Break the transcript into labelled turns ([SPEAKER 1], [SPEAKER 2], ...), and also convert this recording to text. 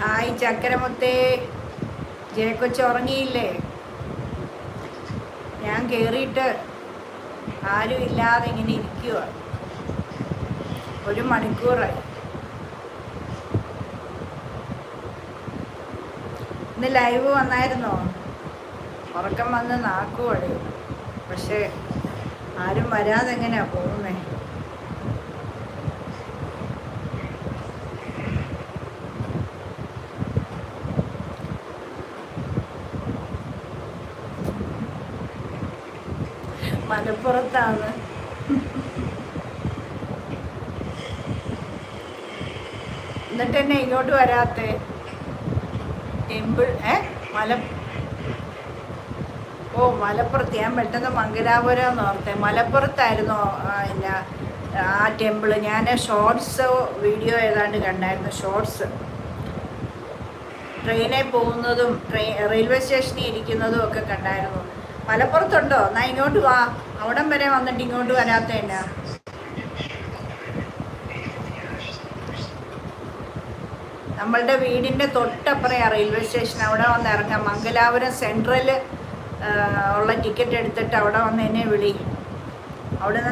[SPEAKER 1] Hi ചക്കരമുത്തേ, ജയക്കൊച്ച് ഉറങ്ങിയില്ലേ? ഞാൻ കയറിയിട്ട് ആരും ഇല്ലാതെ ഇങ്ങനെ ഇരിക്കുക. 1 മണിക്കൂറായി. ഇന്ന് ലൈവ് വന്നായിരുന്നോ? ഉറക്കം വന്ന് നാക്കുവഴി. പക്ഷേ ആരും വരാതെ എങ്ങനെയാ പോകുന്നേ? മലപ്പുറത്താണ്. എന്നിട്ട് തന്നെ ഇങ്ങോട്ട് വരാത്തെ? ടെമ്പിൾ മലപ്പുറത്ത്. ഞാൻ പെട്ടെന്ന് മംഗലാപുരം എന്ന് ഓർത്തെ. മലപ്പുറത്തായിരുന്നു പിന്നെ ആ ടെമ്പിള്. ഞാൻ ഷോർട്സ് വീഡിയോ ഏതാണ്ട് കണ്ടായിരുന്നു. ഷോർട്സ് ട്രെയിനിൽ പോകുന്നതും റെയിൽവേ സ്റ്റേഷനിൽ ഇരിക്കുന്നതും ഒക്കെ കണ്ടായിരുന്നു. മലപ്പുറത്തുണ്ടോ? എന്നാ ഇങ്ങോട്ട് വാ. അവിടം വരെ വന്നിട്ട് ഇങ്ങോട്ട് വരാത്ത എന്നാ? നമ്മളുടെ വീടിൻ്റെ തൊട്ടപ്പുറയാ റെയിൽവേ സ്റ്റേഷൻ. അവിടെ വന്ന് ഇറങ്ങാം. മംഗലാപുരം സെൻട്രൽ ഉള്ള ടിക്കറ്റ് എടുത്തിട്ട് അവിടെ വന്ന് എന്നെ വിളി. അവിടെ നിന്ന്